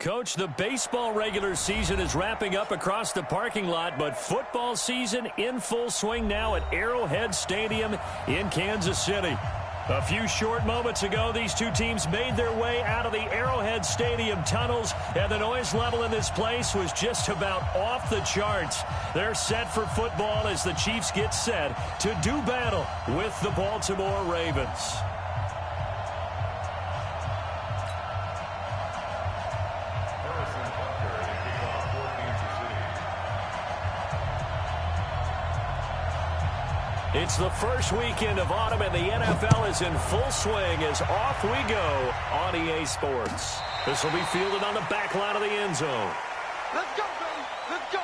Coach, the baseball regular season is wrapping up across the parking lot, but football season in full swing now at Arrowhead Stadium in Kansas City. A few short moments ago, these two teams made their way out of the Arrowhead Stadium tunnels, and the noise level in this place was just about off the charts. They're set for football as the Chiefs get set to do battle with the Baltimore Ravens. It's the first weekend of autumn, and the NFL is in full swing as off we go on EA Sports. This will be fielded on the back line of the end zone. Let's go, baby. Let's go.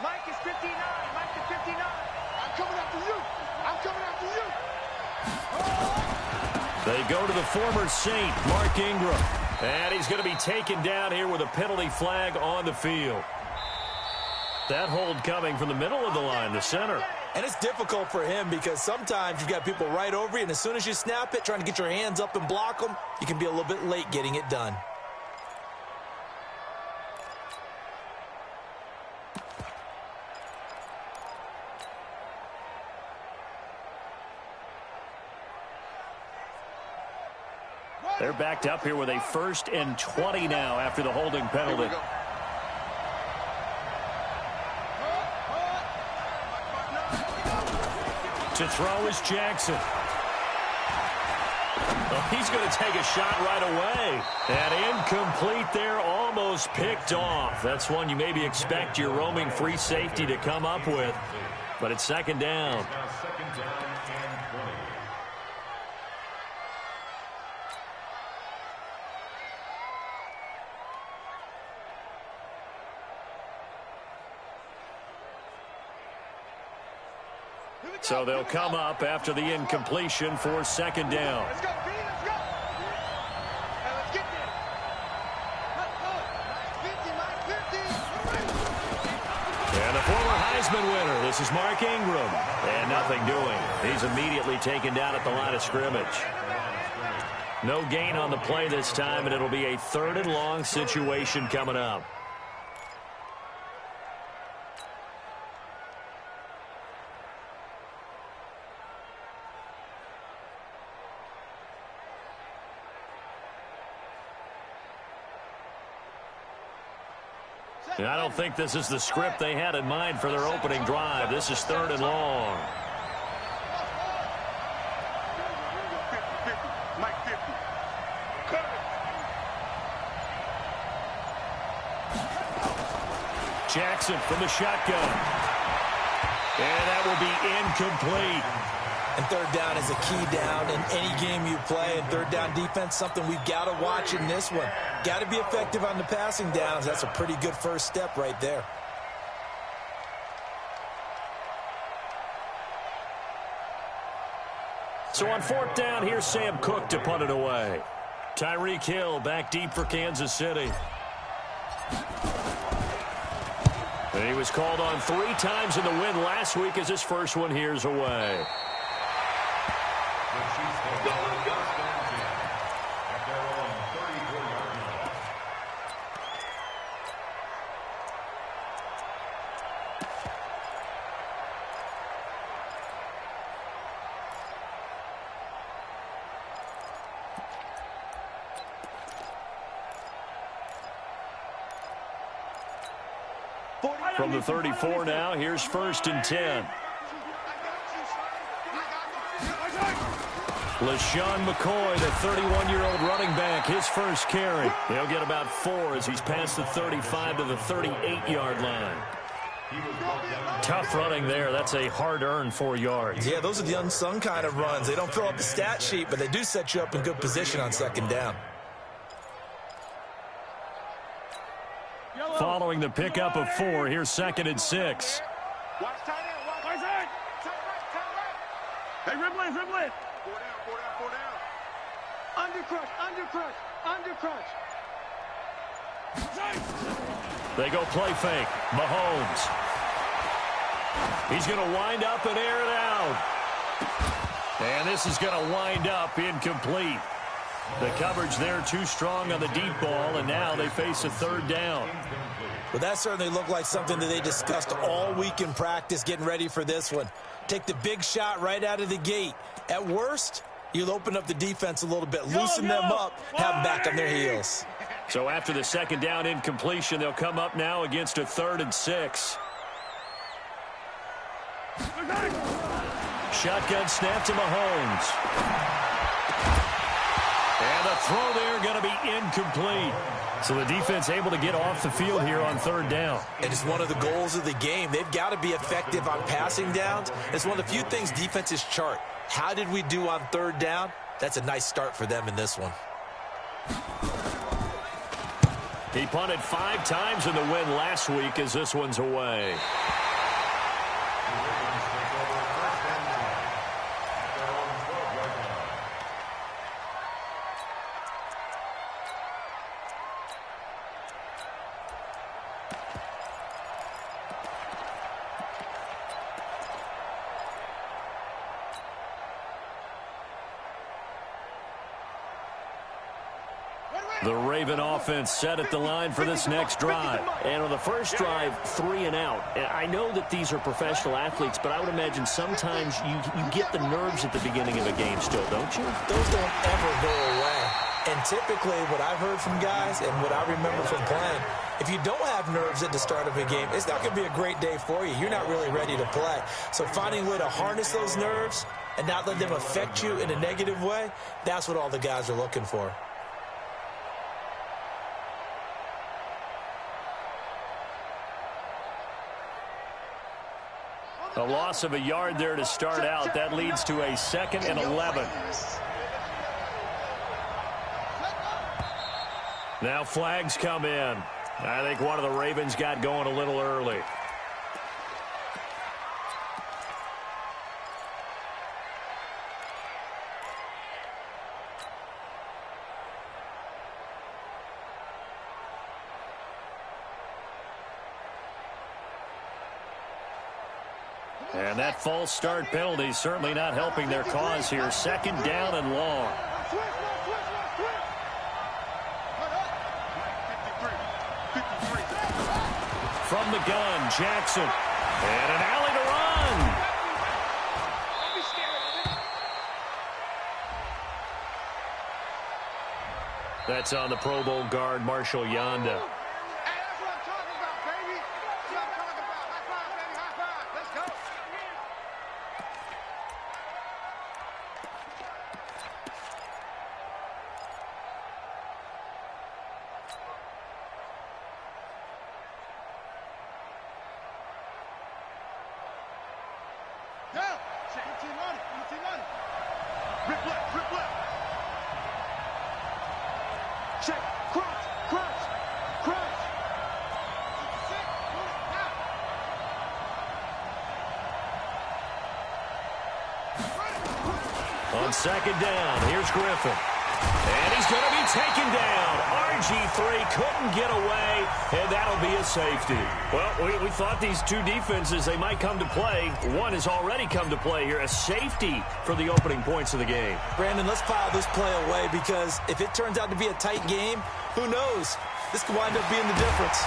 Mike is 59. Mike is 59. I'm coming after you. I'm coming after you. They go to the former Saint, Mark Ingram. And he's going to be taken down here with a penalty flag on the field. That hold coming from the middle of the line, the center. And it's difficult for him because sometimes you've got people right over you, and as soon as you snap it, trying to get your hands up and block them, you can be a little bit late getting it done. They're backed up here with a 1st and 20 now after the holding penalty. To throw is Jackson. Oh, he's going to take a shot right away. And incomplete there, almost picked off. That's one you maybe expect your roaming free safety to come up with. But it's 2nd down. So they'll come up after the incompletion for 2nd down. Let's go, B, let's go. Hey, let's get there. Let's go. 50, Mike, 50. And the former Heisman winner, this is Mark Ingram. And nothing doing. He's immediately taken down at the line of scrimmage. No gain on the play this time, and it'll be a 3rd and long situation coming up. And I don't think this is the script they had in mind for their opening drive. This is 3rd and long. Mike 50. Jackson from the shotgun. And that will be incomplete. And 3rd down is a key down in any game you play. And 3rd down defense, something we've got to watch in this one. Got to be effective on the passing downs. That's a pretty good first step right there. So on 4th down, here's Sam Cook to punt it away. Tyreek Hill back deep for Kansas City. And he was called on 3 times in the win last week as his first one here's away. From the 34 now, here's 1st and 10. LaShawn McCoy, the 31-year-old running back, his first carry. He'll get about 4 as he's past the 35 to the 38-yard line. Tough running there. That's a hard-earned 4 yards. Yeah, those are the unsung kind of runs. They don't fill up the stat sheet, but they do set you up in good position on 2nd down. Following the pickup of 4, here's 2nd and 6. Watch tight end. Watch tight end. Tight right. Hey, rip lane. 4 down. Under crush. They go play fake. Mahomes. He's going to wind up and air it out. And this is going to wind up incomplete. The coverage there too strong on the deep ball, and now they face a 3rd down. Well, that certainly looked like something that they discussed all week in practice getting ready for this one. Take the big shot right out of the gate. At worst, you'll open up the defense a little bit, loosen them up, have them back on their heels. So after the 2nd down incompletion, they'll come up now against a 3rd and 6. Shotgun snap to Mahomes. And the throw there going to be incomplete. So the defense able to get off the field here on 3rd down. And it's one of the goals of the game. They've got to be effective on passing downs. It's one of the few things defenses chart. How did we do on 3rd down? That's a nice start for them in this one. He punted 5 times in the win last week as this one's away. The Raven offense set at the line for this next drive. And on the first drive, 3 and out. And I know that these are professional athletes, but I would imagine sometimes you get the nerves at the beginning of a game still, don't you? Those don't ever go away. And typically what I've heard from guys and what I remember from playing, if you don't have nerves at the start of a game, it's not going to be a great day for you. You're not really ready to play. So finding a way to harness those nerves and not let them affect you in a negative way, that's what all the guys are looking for. A loss of a yard there to start out. That leads to a 2nd and 11. Now flags come in. I think one of the Ravens got going a little early. And that false start penalty certainly not helping their cause here. 2nd down and long. From the gun, Jackson. And an alley to run. That's on the Pro Bowl guard, Marshall Yanda. Check, crunch. On 2nd down, here's Griffin. And he's going to be taken down. RG3 couldn't get away, and that'll be a safety. Well, we thought these two defenses, they might come to play. One has already come to play here, a safety for the opening points of the game. Brandon, let's file this play away because if it turns out to be a tight game, who knows? This could wind up being the difference.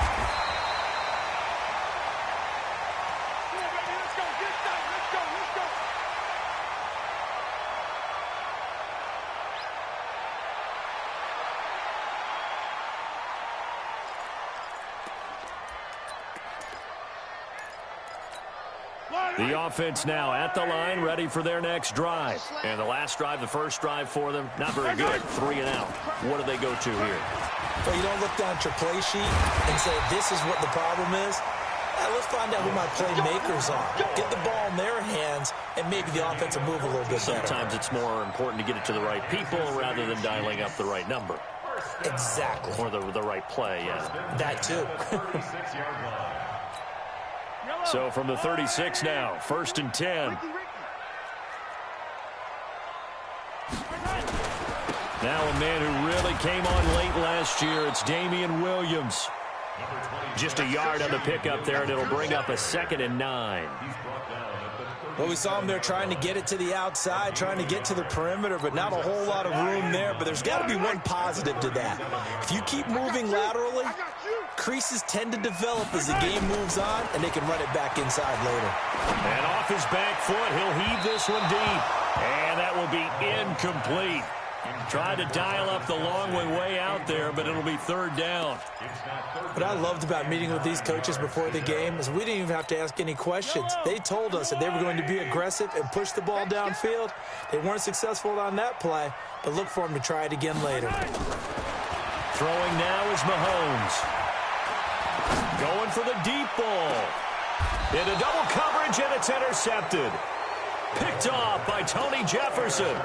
The offense now at the line, ready for their next drive. And the last drive, the first drive for them, not very good. 3 and out. What do they go to here? Well, you don't look down at your play sheet and say, this is what the problem is. Let's find out who my playmakers are. Get the ball in their hands and maybe the offense will move a little bit better. Sometimes it's more important to get it to the right people rather than dialing up the right number. Exactly. Or the right play, yeah. That too. So from the 36 now, 1st and 10. Now a man who really came on late last year, it's Damian Williams. Just a yard on the pickup there, and it'll bring up a 2nd and 9. Well, we saw him there trying to get it to the outside, trying to get to the perimeter, but not a whole lot of room there. But there's got to be one positive to that. If you keep moving laterally, creases tend to develop as the game moves on, and they can run it back inside later. And off his back foot, he'll heave this one deep. And that will be incomplete. Tried to dial up the long way out there, but it'll be 3rd down. What I loved about meeting with these coaches before the game is we didn't even have to ask any questions. They told us that they were going to be aggressive and push the ball downfield. They weren't successful on that play, but look for them to try it again later. Throwing now is Mahomes. Going for the deep ball. Into double coverage, and it's intercepted. Picked off by Tony Jefferson.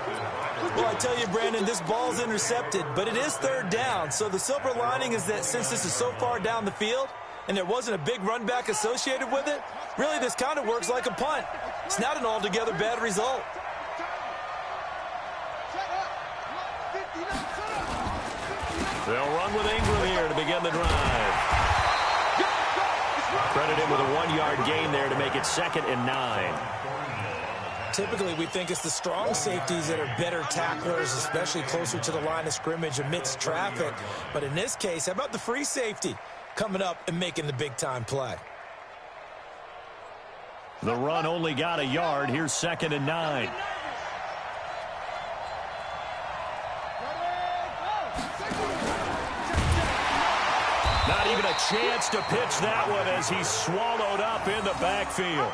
Well, I tell you, Brandon, this ball's intercepted, but it is 3rd down. So the silver lining is that since this is so far down the field and there wasn't a big run back associated with it, really this kind of works like a punt. It's not an altogether bad result. They'll run with Ingram here to begin the drive. Credit him with a 1-yard gain there to make it 2nd and 9. Typically, we think it's the strong safeties that are better tacklers, especially closer to the line of scrimmage amidst traffic. But in this case, how about the free safety coming up and making the big-time play? The run only got a yard. Here's 2nd and 9. Not even a chance to pitch that one as he's swallowed up in the backfield.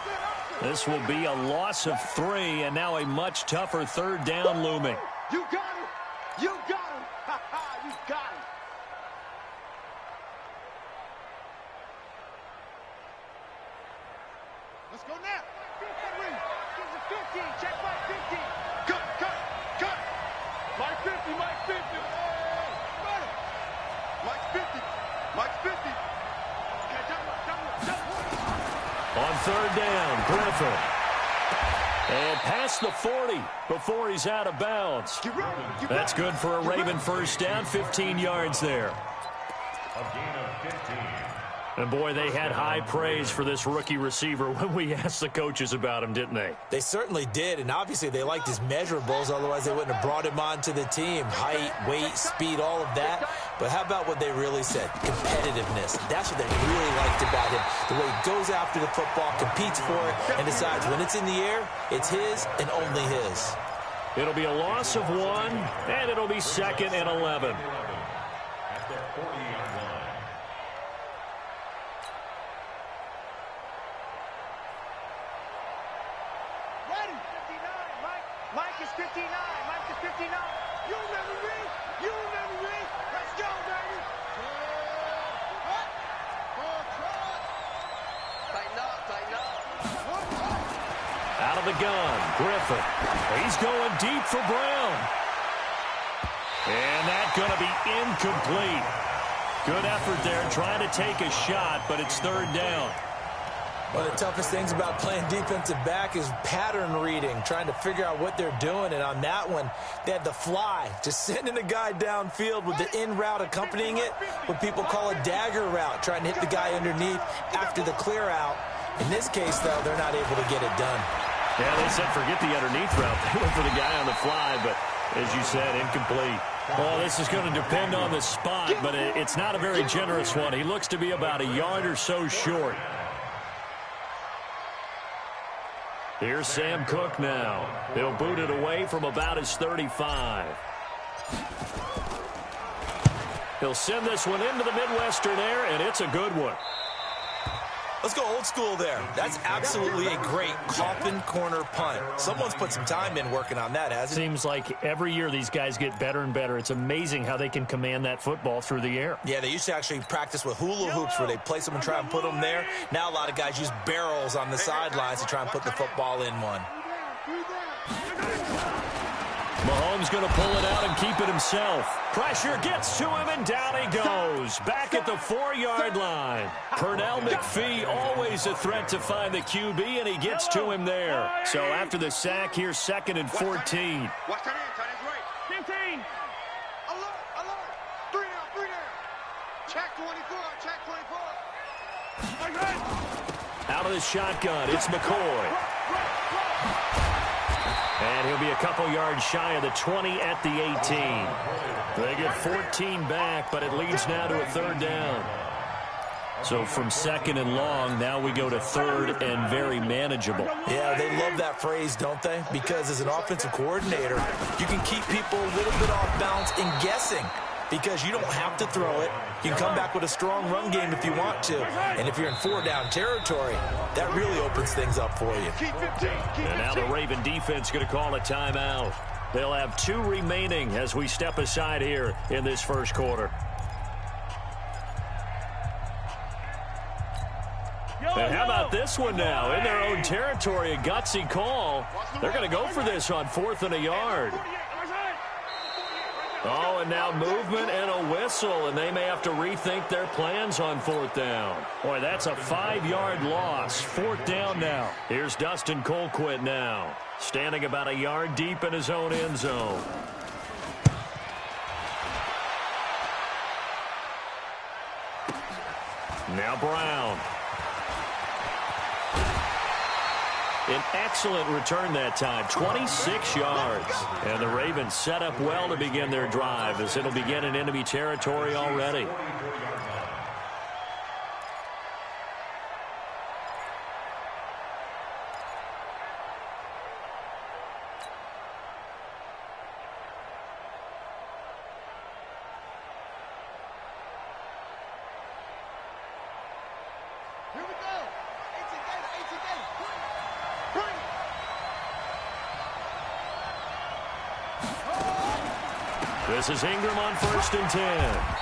This will be a loss of 3, and now a much tougher 3rd down looming. You got him! You got him! Ha ha! You got him! Let's go now! Get the 15! Check Mike 15! Cut! Mike 50! Mike 50! Hey! Mike 50! Mike 50! Okay, jump. On 3rd down, Griffin. And past the 40 before he's out of bounds. That's good for a Raven 1st down, 15 yards there. And boy, they had high praise for this rookie receiver when we asked the coaches about him, didn't they? They certainly did, and obviously they liked his measurables, otherwise they wouldn't have brought him onto the team. Height, weight, speed, all of that. But how about what they really said? Competitiveness. That's what they really liked about him. The way he goes after the football, competes for it, and decides when it's in the air, it's his and only his. It'll be a loss of 1, and it'll be 2nd and 11. Mike is 59. Mike is 59. You remember me? You remember me? Let's go, baby. Tighten up. Out of the gun, Griffin. He's going deep for Brown. And that's going to be incomplete. Good effort there trying to take a shot, but it's 3rd down. One of the toughest things about playing defensive back is pattern reading, trying to figure out what they're doing. And on that one, they had the fly, just sending a guy downfield with the in route accompanying it, what people call a dagger route, trying to hit the guy underneath after the clear out. In this case, though, they're not able to get it done. Yeah, they said forget the underneath route. They went for the guy on the fly, but as you said, incomplete. Well, this is going to depend on the spot, but it's not a very generous one. He looks to be about a yard or so short. Here's Sam Cook now. He'll boot it away from about his 35. He'll send this one into the Midwestern air, and it's a good one. Let's go old school there. That's absolutely a great coffin corner punt. Someone's put some time in working on that, hasn't it? Seems like every year these guys get better and better. It's amazing how they can command that football through the air. Yeah, they used to actually practice with hula hoops where they place them and try and put them there. Now a lot of guys use barrels on the sidelines to try and put the football in one. Mahomes going to pull it out and keep it himself. Pressure gets to him, and down he goes. Back at the 4-yard line. Pernell McPhee, always a threat to find the QB, and he gets to him there. So after the sack, here's 2nd and 14. Watch that in, tight end's right. 15. Alert. 3 down. Check 24, check 24. Out of the shotgun, it's McCoy. And he'll be a couple yards shy of the 20 at the 18. They get 14 back, but it leads now to a 3rd down. So from 2nd and long, now we go to 3rd and very manageable. Yeah, they love that phrase, don't they? Because as an offensive coordinator, you can keep people a little bit off balance and guessing, because you don't have to throw it. You can come back with a strong run game if you want to. And if you're in 4-down territory, that really opens things up for you. And now the Raven defense going to call a timeout. They'll have 2 remaining as we step aside here in this first quarter. And how about this one now? In their own territory, a gutsy call. They're going to go for this on 4th and a yard. Oh, and now movement and a whistle, and they may have to rethink their plans on 4th down. Boy, that's a 5-yard loss. 4th down now. Here's Dustin Colquitt now, standing about a yard deep in his own end zone. Now Brown. An excellent return that time, 26 yards. And the Ravens set up well to begin their drive, as it'll begin in enemy territory already. Here we go. 18 data. This is Ingram on 1st and 10.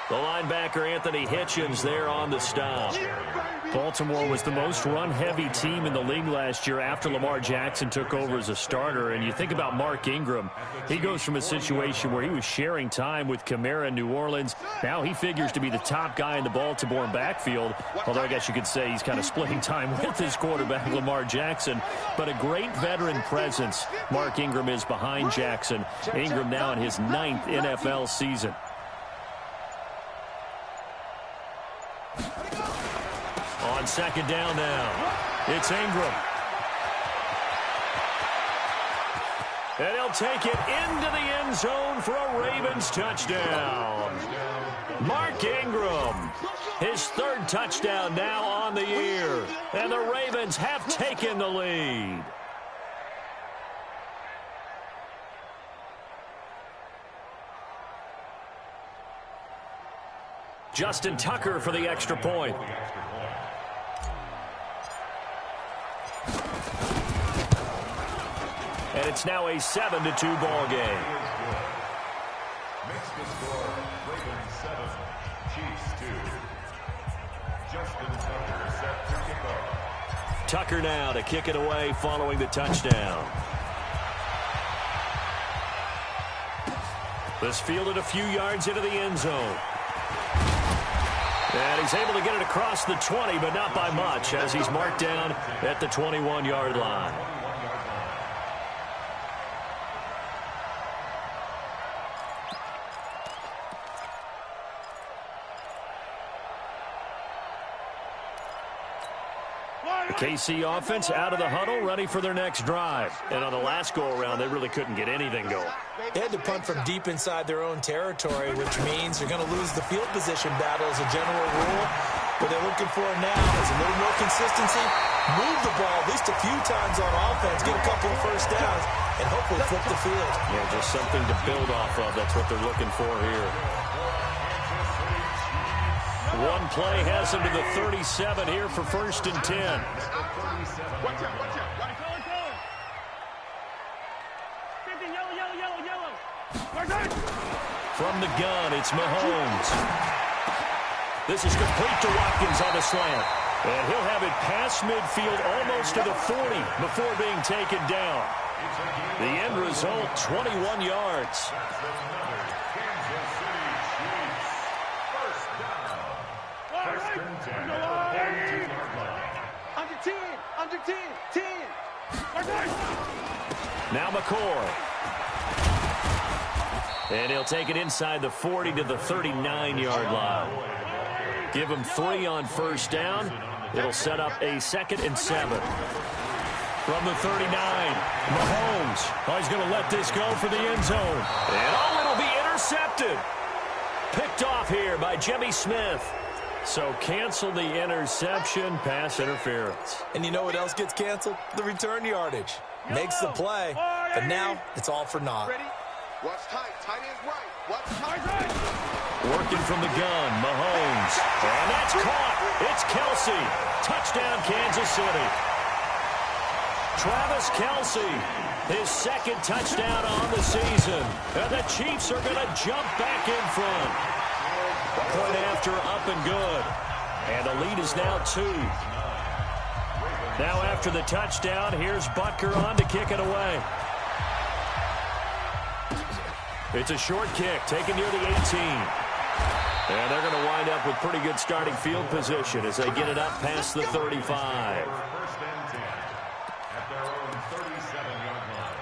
The linebacker, Anthony Hitchens, there on the stop. Baltimore was the most run-heavy team in the league last year after Lamar Jackson took over as a starter. And you think about Mark Ingram. He goes from a situation where he was sharing time with Kamara in New Orleans. Now he figures to be the top guy in the Baltimore backfield. Although I guess you could say he's kind of splitting time with his quarterback, Lamar Jackson. But a great veteran presence Mark Ingram is behind Jackson. Ingram now in his 9th NFL season. On 2nd down now, it's Ingram. And he'll take it into the end zone for a Ravens touchdown. Mark Ingram, his 3rd touchdown now on the year. And the Ravens have taken the lead. Justin Tucker for the extra point. And it's now a 7-2 ball game. Makes the score Ravens 7, Chiefs 2. Justin Tucker set to kick off. Tucker now to kick it away following the touchdown. This fielded a few yards into the end zone. And he's able to get it across the 20, but not by much, as he's marked down at the 21-yard line. The KC offense out of the huddle, ready for their next drive. And on the last go-around, they really couldn't get anything going. They had to punt from deep inside their own territory, which means they're going to lose the field position battle as a general rule. What they're looking for now is a little more consistency, move the ball at least a few times on offense, get a couple of 1st downs, and hopefully flip the field. Yeah, just something to build off of. That's what they're looking for here. One play has him to the 37 here for 1st and 10. Watch out. Yellow. From the gun, it's Mahomes. This is complete to Watkins on the slant. And he'll have it past midfield almost to the 40 before being taken down. The end result, 21 yards. Under 10, under 10, 10. Now McCoy. And he'll take it inside the 40 to the 39-yard line. Give him 3 on first down. It'll set up a 2nd and 7. From the 39, Mahomes. Oh, he's going to let this go for the end zone. And oh, it'll be intercepted. Picked off here by Jimmy Smith. So cancel the interception, pass interference. And you know what else gets canceled? The return yardage. Makes the play, but now it's all for naught. Watch tight. Tight end's right. Watch tight. Working from the gun, Mahomes. And that's caught. It's Kelsey. Touchdown, Kansas City. Travis Kelsey, his 2nd touchdown on the season. And the Chiefs are going to jump back in front. Point after, up and good. And the lead is now 2. Now after the touchdown, here's Butker on to kick it away. It's a short kick, taken near the 18. And they're going to wind up with pretty good starting field position as they get it up past the 35. First and 10 at their own 37-yard line.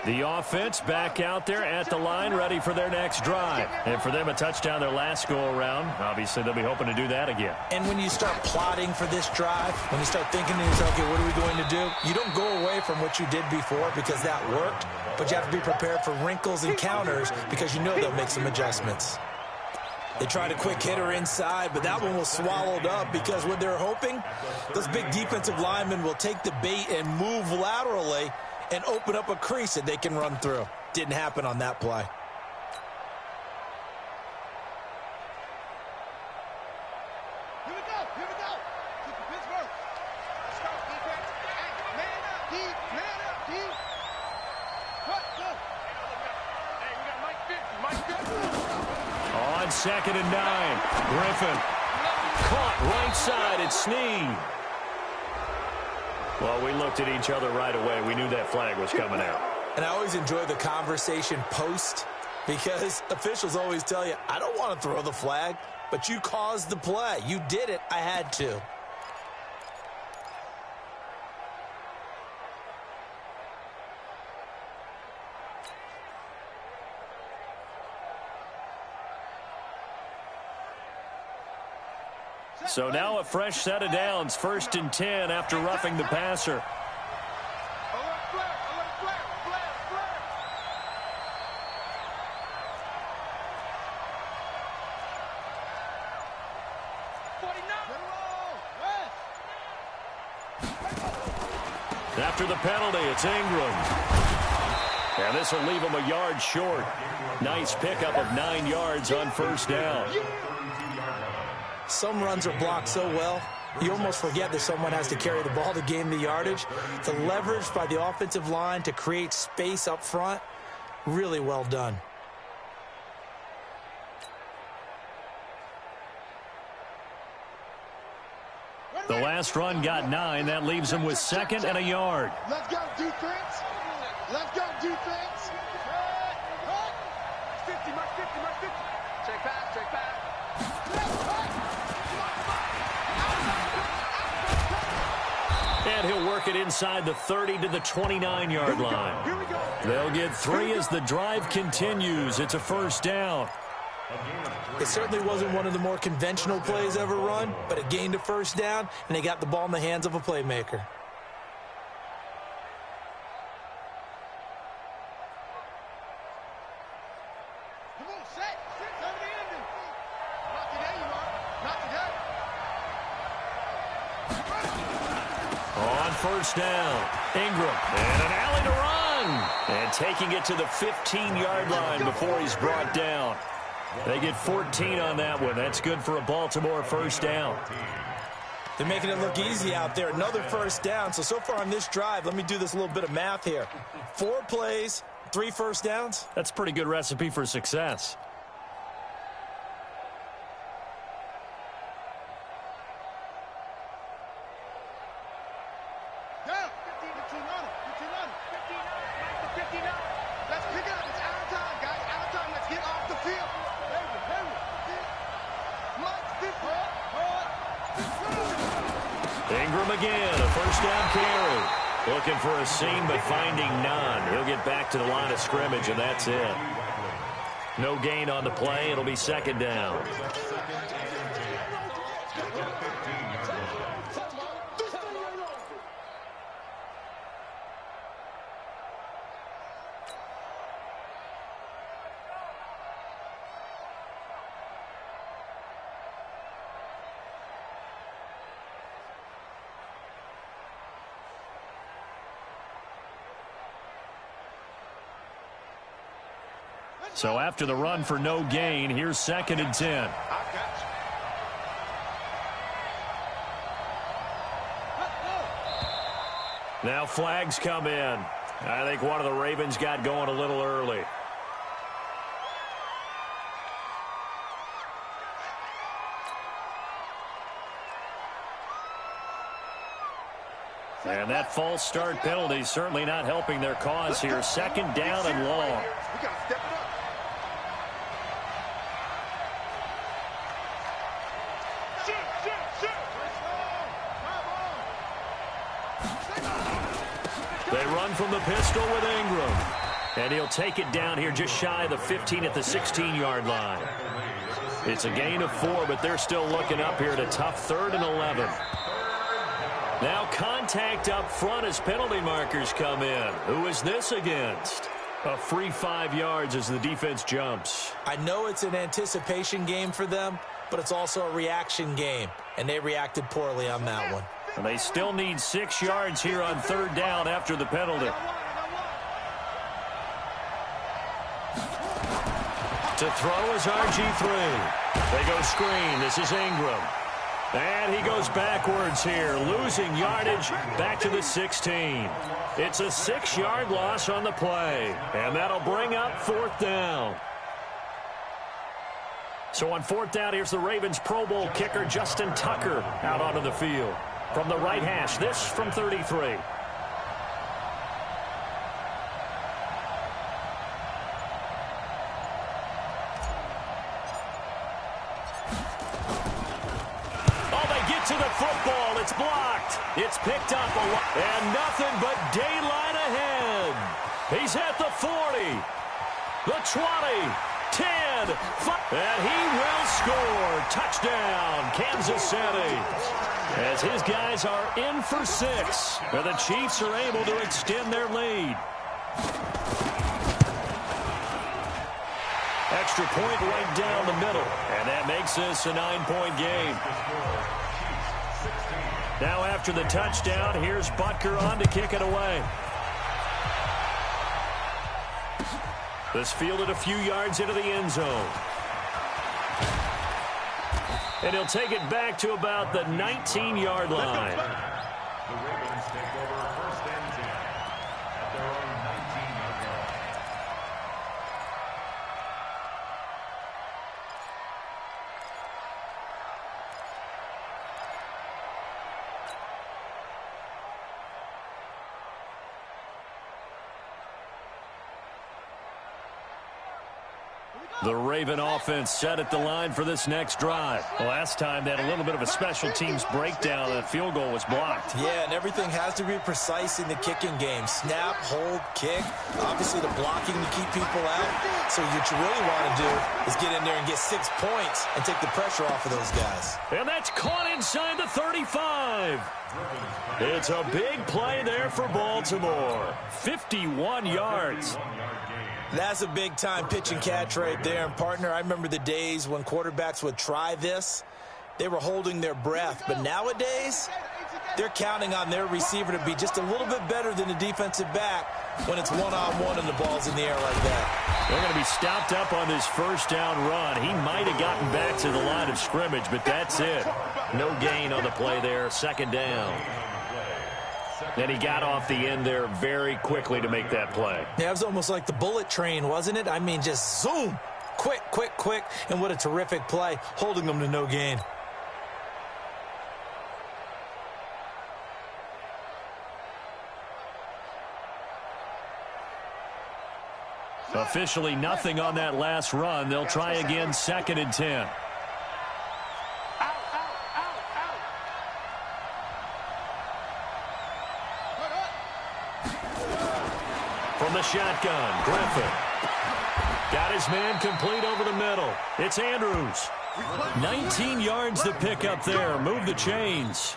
The offense back out there at the line, ready for their next drive. And for them, a touchdown their last go-around. Obviously, they'll be hoping to do that again. And when you start plotting for this drive, when you start thinking to yourself, okay, what are we going to do? You don't go away from what you did before because that worked, but you have to be prepared for wrinkles and counters because you know they'll make some adjustments. They tried a quick hitter inside, but that one was swallowed up because what they're hoping, those big defensive linemen will take the bait and move laterally and open up a crease that they can run through. Didn't happen on that play. Here we go. Here we go. Keep the Pittsburgh. Let's go, defense. Man up, D. Man up, D. What? Go. Hey, we got Mike 50. Mike 50. On 2nd and 9, Griffin. Caught right side at Snead. Well, we looked at each other right away. We knew that flag was coming out. And I always enjoy the conversation post because officials always tell you, I don't want to throw the flag, but you caused the play. You did it. I had to. So now a fresh set of downs, 1st and 10 after roughing the passer. Alert flare. Alert flare. Flare. Flare. 49. After the penalty, it's Ingram. And this will leave him a yard short. Nice pickup of 9 yards on first down. Some runs are blocked so well, you almost forget that someone has to carry the ball to gain the yardage. The leverage by the offensive line to create space up front, really well done. The last run got 9. That leaves him with 2nd and a yard. Let's go, defense. Let's go, defense. 50, Mike 50, Mike 50. Check back, check back. And he'll work it inside the 30 to the 29-yard line. Here we go. They'll get 3 as the drive continues. It's a first down. It certainly wasn't one of the more conventional plays ever run, but it gained a first down, and they got the ball in the hands of a playmaker. Come on, set. Set's over the ending. Not today, you are. Not today. On first down. Ingram, and an alley to run. And taking it to the 15-yard line before he's brought down. They get 14 on that one. That's good for a Baltimore first down. They're making it look easy out there. Another first down. So far on this drive, let me do this little bit of math here. 4 plays, 3 first downs. That's a pretty good recipe for success. Ingram again, a first down carry. Looking for a seam, but finding none. He'll get back to the line of scrimmage, and that's it. No gain on the play. It'll be second down. So after the run for no gain, here's 2nd and 10. Now flags come in. I think one of the Ravens got going a little early. And that false start penalty certainly not helping their cause here. 2nd down and long. We got to step it up. They run from the pistol with Ingram. And he'll take it down here just shy of the 15 at the 16-yard line. It's a gain of 4, but they're still looking up here at a tough 3rd and 11. Now contact up front as penalty markers come in. Who is this against? A free 5 yards as the defense jumps. I know it's an anticipation game for them, but it's also a reaction game, and they reacted poorly on that one. And they still need 6 yards here on 3rd down after the penalty. To throw is RG3. They go screen. This is Ingram. And he goes backwards here, losing yardage back to the 16. It's a 6-yard loss on the play, and that'll bring up 4th down. So on 4th down, here's the Ravens Pro Bowl kicker Justin Tucker out onto the field. From the right hash, this from 33. To the football, it's blocked. It's picked up, and nothing but daylight ahead. He's at the 40, the 20, 10, 5, and he will score. Touchdown, Kansas City. As his guys are in for 6, and the Chiefs are able to extend their lead. Extra point right down the middle, and that makes this a 9-point game. Now after the touchdown, here's Butker on to kick it away. This fielded a few yards into the end zone. And he'll take it back to about the 19-yard line. The Ravens take over 1st and 10 at their own 19-yard line. The Raven offense set at the line for this next drive. Last time they had a little bit of a special teams breakdown. That field goal was blocked. Yeah, and everything has to be precise in the kicking game. Snap, hold, kick. Obviously the blocking to keep people out. So what you really want to do is get in there and get 6 points and take the pressure off of those guys. And that's caught inside the 35. It's a big play there for Baltimore. 51 yards. That's a big-time pitch and catch right there. And, partner, I remember the days when quarterbacks would try this. They were holding their breath. But nowadays, they're counting on their receiver to be just a little bit better than the defensive back when it's one-on-one and the ball's in the air like that. They're going to be stopped up on this first down run. He might have gotten back to the line of scrimmage, but that's it. No gain on the play there, second down. And he got off the end there very quickly to make that play. Yeah, it was almost like the bullet train, wasn't it? I mean, just zoom. Quick, quick, quick. And what a terrific play, holding them to no gain. Officially nothing on that last run. They'll try again, 2nd and 10. From the shotgun, Griffin. Got his man complete over the middle. It's Andrews. 19 yards to pick up there. Move the chains.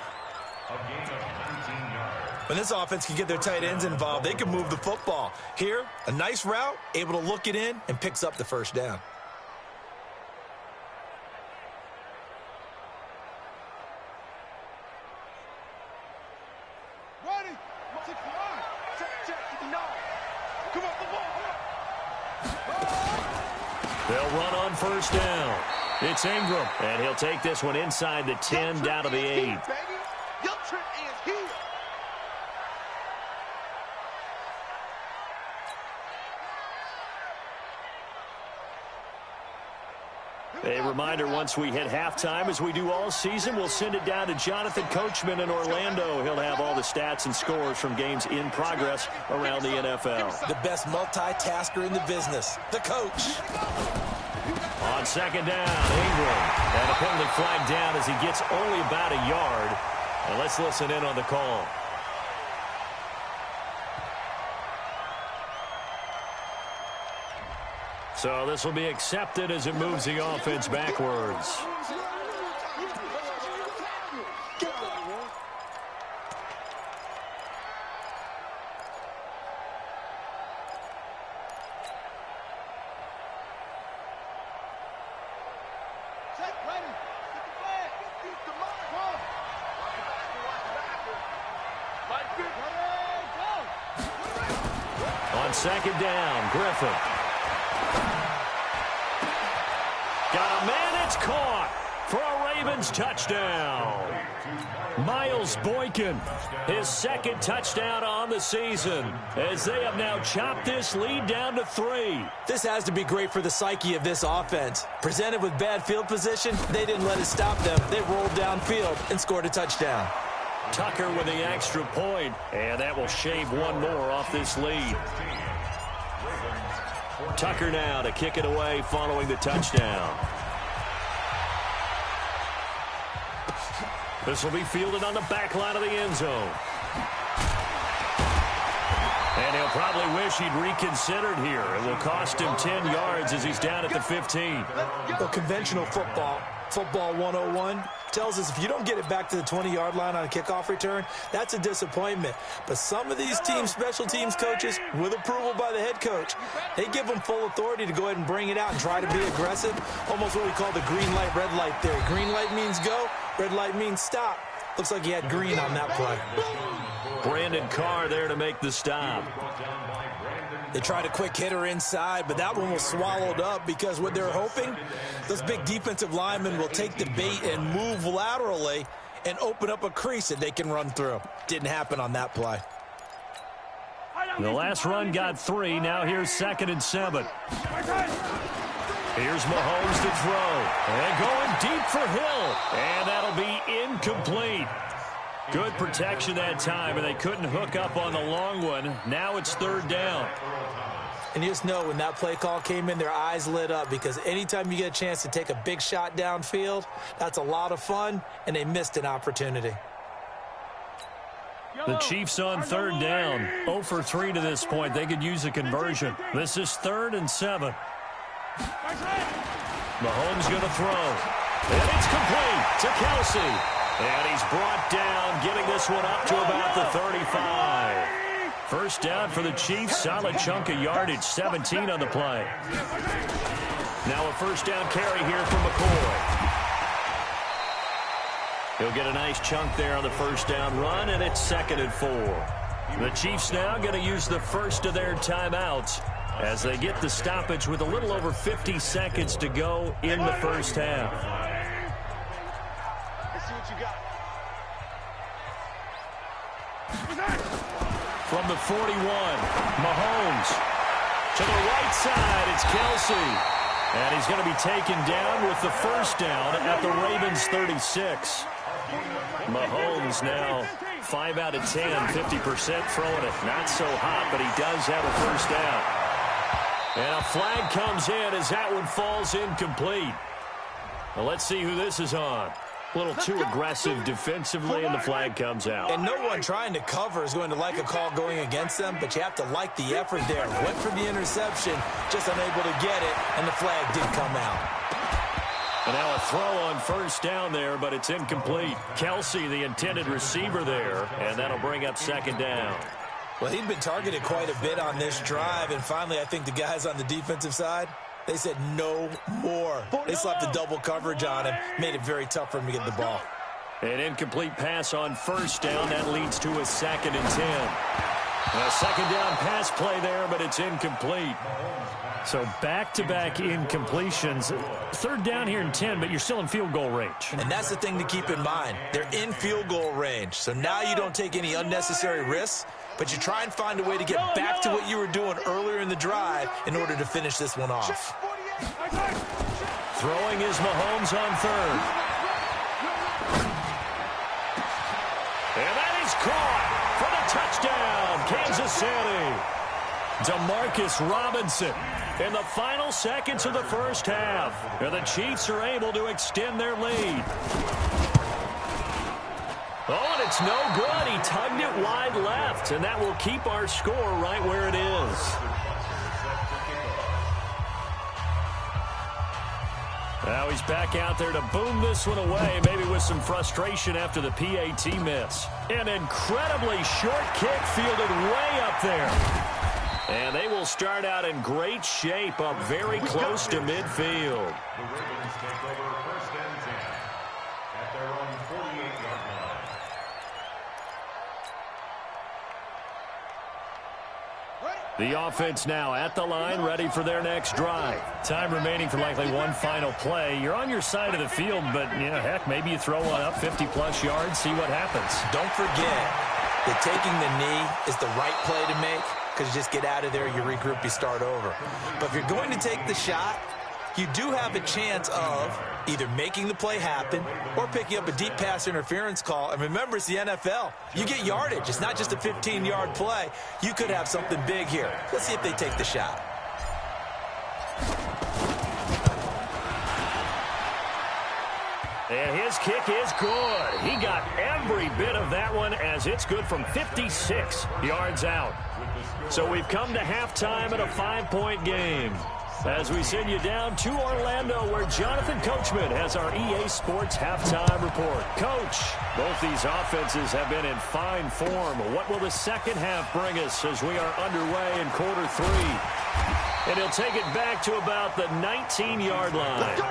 When this offense can get their tight ends involved, they can move the football. Here, a nice route, able to look it in, and picks up the first down. Ready? 69. Check, 69. Come on, the ball. They'll run on first down. It's Ingram, and he'll take this one inside the 10 down to the 8. Your trip is here. A reminder, once we hit halftime, as we do all season, we'll send it down to Jonathan Coachman in Orlando. He'll have all the stats and scores from games in progress around the NFL. The best multitasker in the business, the coach. On second down, Ingram. And a penalty flag down as he gets only about a yard. And let's listen in on the call. So this will be accepted as it moves the offense backwards. On second down, Griffin. Got a man, it's caught for a Ravens touchdown. Miles Boykin, his second touchdown on the season, as they have now chopped this lead down to 3. This has to be great for the psyche of this offense. Presented with bad field position, they didn't let it stop them. They rolled downfield and scored a touchdown. Tucker with the extra point, and that will shave one more off this lead. Tucker now to kick it away following the touchdown. This will be fielded on the back line of the end zone. And he'll probably wish he'd reconsidered here. It will cost him 10 yards as he's down at the 15. Well, conventional football 101, tells us if you don't get it back to the 20-yard line on a kickoff return, that's a disappointment. But some of these teams, special teams coaches, with approval by the head coach, they give them full authority to go ahead and bring it out and try to be aggressive. Almost what we call the green light, red light theory. Green light means go, red light means stop. Looks like he had green on that play. Brandon Carr there to make the stop. They tried a quick hitter inside, but that one was swallowed up because what they're hoping, those big defensive linemen will take the bait and move laterally and open up a crease that they can run through. Didn't happen on that play. The last run got 3. Now here's 2nd and 7. Here's Mahomes to throw. And going deep for Hill. And that'll be incomplete. Good protection that time, and they couldn't hook up on the long one. Now it's 3rd down. And you just know when that play call came in, their eyes lit up because anytime you get a chance to take a big shot downfield, that's a lot of fun, and they missed an opportunity. The Chiefs on 3rd down. 0 for 3 to this point. They could use a conversion. This is 3rd and 7. Mahomes going to throw. And it's complete to Kelsey. And he's brought down, getting this one up to about the 35. First down for the Chiefs. Solid chunk of yardage, 17 on the play. Now a first down carry here from McCoy. He'll get a nice chunk there on the first down run, and it's 2nd and 4. The Chiefs now going to use the first of their timeouts as they get the stoppage with a little over 50 seconds to go in the first half. Let's see what you got. From the 41, Mahomes. To the right side, it's Kelsey. And he's going to be taken down with the first down at the Ravens' 36. Mahomes now 5 out of 10, 50% throwing it. Not so hot, but he does have a first down. And a flag comes in as that one falls incomplete. Well, let's see who this is on. A little too aggressive defensively, and the flag comes out. And no one trying to cover is going to like a call going against them, but you have to like the effort there. Went for the interception, just unable to get it, and the flag did come out. And now a throw on first down there, but it's incomplete. Kelsey, the intended receiver there, and that'll bring up 2nd down. Well, he'd been targeted quite a bit on this drive, and finally I think the guys on the defensive side, they said no more. They slapped the double coverage on him, made it very tough for him to get the ball. An incomplete pass on first down. That leads to a 2nd and 10. A 2nd down pass play there, but it's incomplete. So back-to-back incompletions. 3rd down here and 10, but you're still in field goal range. And that's the thing to keep in mind. They're in field goal range. So now you don't take any unnecessary risks, but you try and find a way to get back to what you were doing earlier in the drive in order to finish this one off. Throwing is Mahomes on 3rd. And that is caught for the touchdown, Kansas City. Demarcus Robinson in the final seconds of the first half. And the Chiefs are able to extend their lead. Oh, and it's no good. He tugged it wide left, and that will keep our score right where it is. Now he's back out there to boom this one away, maybe with some frustration after the PAT miss. An incredibly short kick fielded way up there. And they will start out in great shape up very close to midfield. The Ravens take over 1st and 10 at their own 48-yard line. The offense now at the line, ready for their next drive. Time remaining for likely one final play. You're on your side of the field, but, you know, heck, maybe you throw one up 50-plus yards, see what happens. Don't forget that taking the knee is the right play to make, because you just get out of there, you regroup, you start over. But if you're going to take the shot, you do have a chance of either making the play happen or picking up a deep pass interference call. And remember, it's the NFL. You get yardage. It's not just a 15-yard play. You could have something big here. Let's see if they take the shot. And his kick is good. He got every bit of that one as it's good from 56 yards out. So we've come to halftime at a 5-point game. As we send you down to Orlando, where Jonathan Coachman has our EA Sports halftime report. Coach, both these offenses have been in fine form. What will the second half bring us as we are underway in quarter 3? And he'll take it back to about the 19-yard line.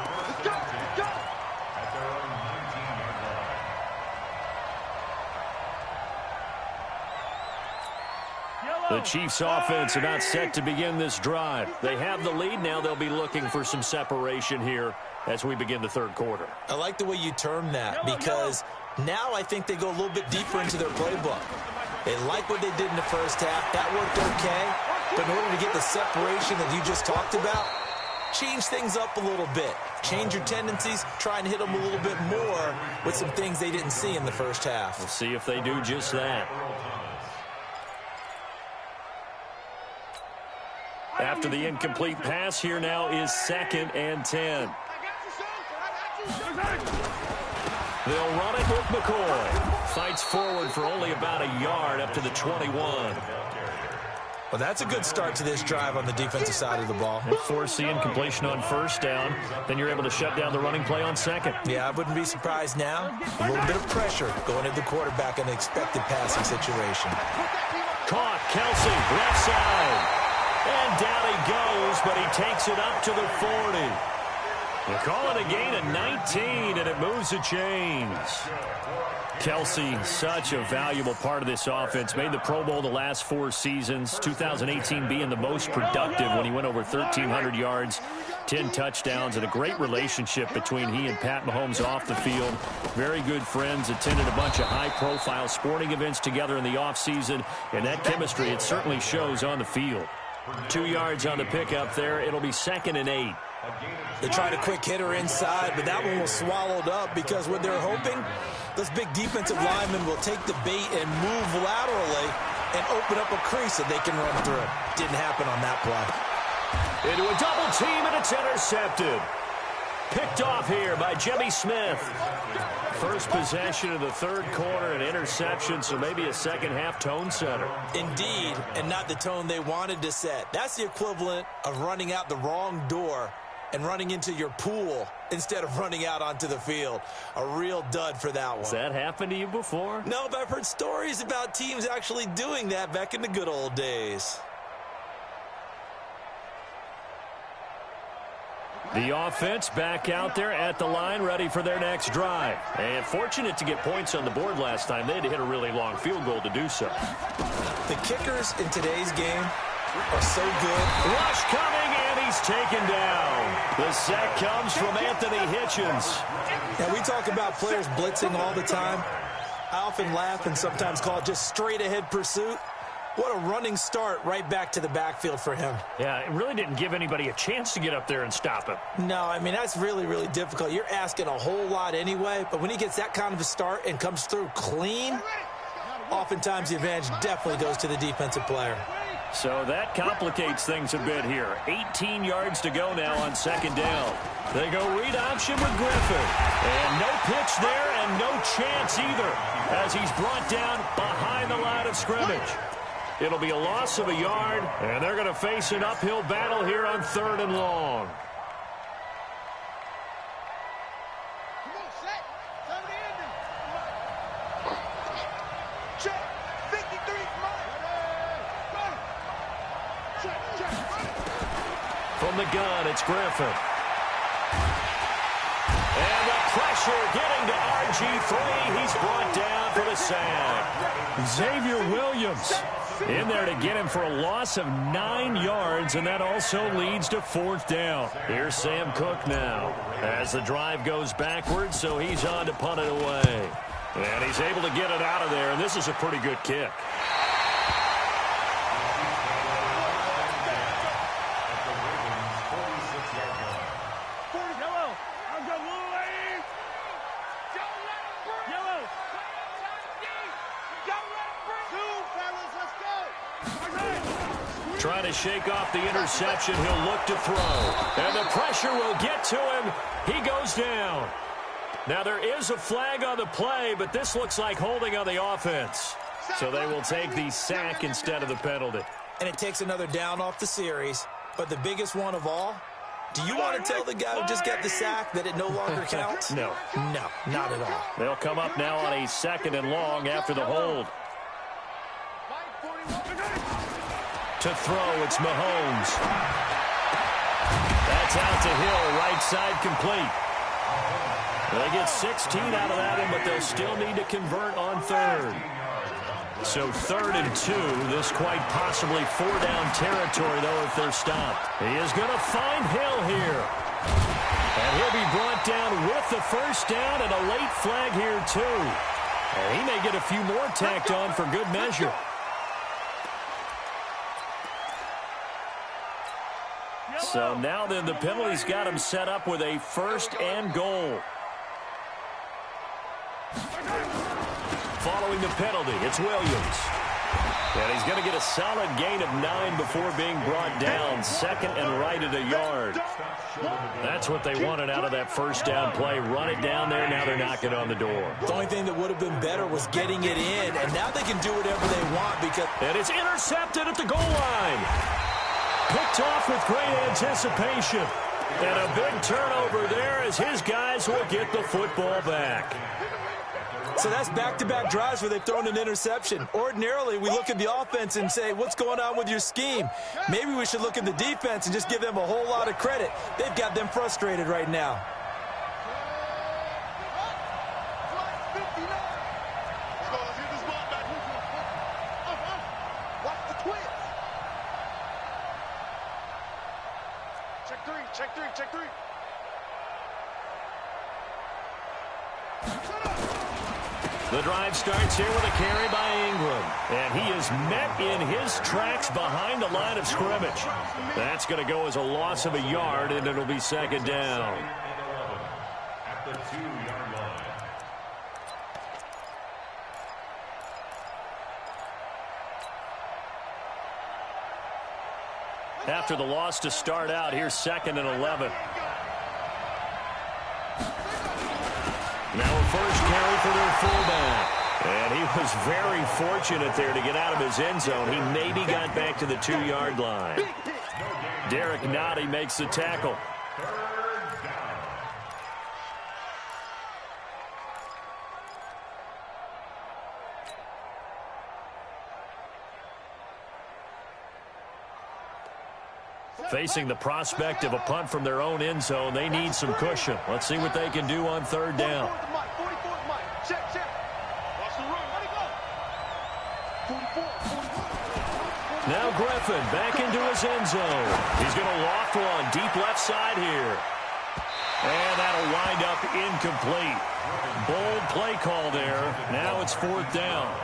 The Chiefs offense about set to begin this drive. They have the lead now. They'll be looking for some separation here as we begin the 3rd quarter. I like the way you term that, because now I think they go a little bit deeper into their playbook. They like what they did in the first half. That worked okay. But in order to get the separation that you just talked about, change things up a little bit. Change your tendencies. Try and hit them a little bit more with some things they didn't see in the first half. We'll see if they do just that. After the incomplete pass, here now is 2nd and 10. They'll run it with McCoy. Fights forward for only about a yard up to the 21. Well, that's a good start to this drive on the defensive side of the ball. And force the incompletion on first down. Then you're able to shut down the running play on 2nd. Yeah, I wouldn't be surprised now. A little bit of pressure going at the quarterback in an expected passing situation. Caught, Kelsey, left side. And down he goes, but he takes it up to the 40. We'll call it a gain of 19, and it moves the chains. Kelsey, such a valuable part of this offense. Made the Pro Bowl the last 4 seasons. 2018 being the most productive when he went over 1,300 yards, 10 touchdowns, and a great relationship between he and Pat Mahomes off the field. Very good friends. Attended a bunch of high-profile sporting events together in the offseason, and that chemistry, it certainly shows on the field. 2 yards on the pickup there. It'll be 2nd and 8. They tried a quick hitter inside, but that one was swallowed up because what they're hoping, this big defensive lineman will take the bait and move laterally and open up a crease that they can run through. Didn't happen on that play. Into a double team, and it's intercepted. Picked off here by Jimmy Smith. First possession of the 3rd quarter, an interception, so maybe a second-half tone setter. Indeed, and not the tone they wanted to set. That's the equivalent of running out the wrong door and running into your pool instead of running out onto the field. A real dud for that one. Has that happened to you before? No, but I've heard stories about teams actually doing that back in the good old days. The offense back out there at the line, ready for their next drive. And fortunate to get points on the board last time. They had to hit a really long field goal to do so. The kickers in today's game are so good. Rush coming, and he's taken down. The sack comes from Anthony Hitchens. And we talk about players blitzing all the time. I often laugh and sometimes call it just straight-ahead pursuit. What a running start right back to the backfield for him. Yeah, it really didn't give anybody a chance to get up there and stop him. No, I mean, that's really, really difficult. You're asking a whole lot anyway, but when he gets that kind of a start and comes through clean, oftentimes the advantage definitely goes to the defensive player. So that complicates things a bit here. 18 yards to go now on 2nd down. They go read option with Griffin. And no pitch there and no chance either as he's brought down behind the line of scrimmage. It'll be a loss of a yard, and they're going to face an uphill battle here on 3rd and long. Come on, set. Time to end it. Check. 53. Run. Check. From the gun, it's Griffin. And the pressure getting to RG3. He's brought down for the sack. Xavier Williams in there to get him for a loss of 9 yards, and that also leads to 4th down. Here's Sam Cook now as the drive goes backwards, so he's on to punt it away. And he's able to get it out of there, and this is a pretty good kick. Trying to shake off the interception. He'll look to throw. And the pressure will get to him. He goes down. Now there is a flag on the play, but this looks like holding on the offense. So they will take the sack instead of the penalty. And it takes another down off the series. But the biggest one of all, do you want to tell the guy who just got the sack that it no longer counts? No. No, not at all. They'll come up now on a 2nd and long after the hold. To throw, it's Mahomes. That's out to Hill, right side complete. They get 16 out of that one, but they'll still need to convert on 3rd. So 3rd and 2, this quite possibly 4-down territory, though, if they're stopped. He is going to find Hill here. And he'll be brought down with the 1st down and a late flag here, too. And he may get a few more tacked on for good measure. So now then the penalty's got him set up with a 1st and goal. Following the penalty, it's Williams. And he's going to get a solid gain of 9 before being brought down. 2nd and right at a yard. That's what they wanted out of that 1st down play. Run it down there. Now they're knocking on the door. The only thing that would have been better was getting it in. And now they can do whatever they want because... And it's intercepted at the goal line. Picked off with great anticipation. And a big turnover there as his guys will get the football back. So that's back-to-back drives where they've thrown an interception. Ordinarily, we look at the offense and say, what's going on with your scheme? Maybe we should look at the defense and just give them a whole lot of credit. They've got them frustrated right now. Check three. The drive starts here with a carry by Ingram. And he is met in his tracks behind the line of scrimmage. That's going to go as a loss of a yard, and it'll be second down. At the 2-yard line. After the loss to start out, here's 2nd and 11. Now a first carry for their fullback. And he was very fortunate there to get out of his end zone. He maybe got back to the 2-yard line. Derek Nottie makes the tackle. Facing the prospect of a punt from their own end zone, they need some cushion. Let's see what they can do on 3rd down. Now Griffin back into his end zone. He's going to loft one deep left side here. And that'll wind up incomplete. Bold play call there. Now it's 4th down.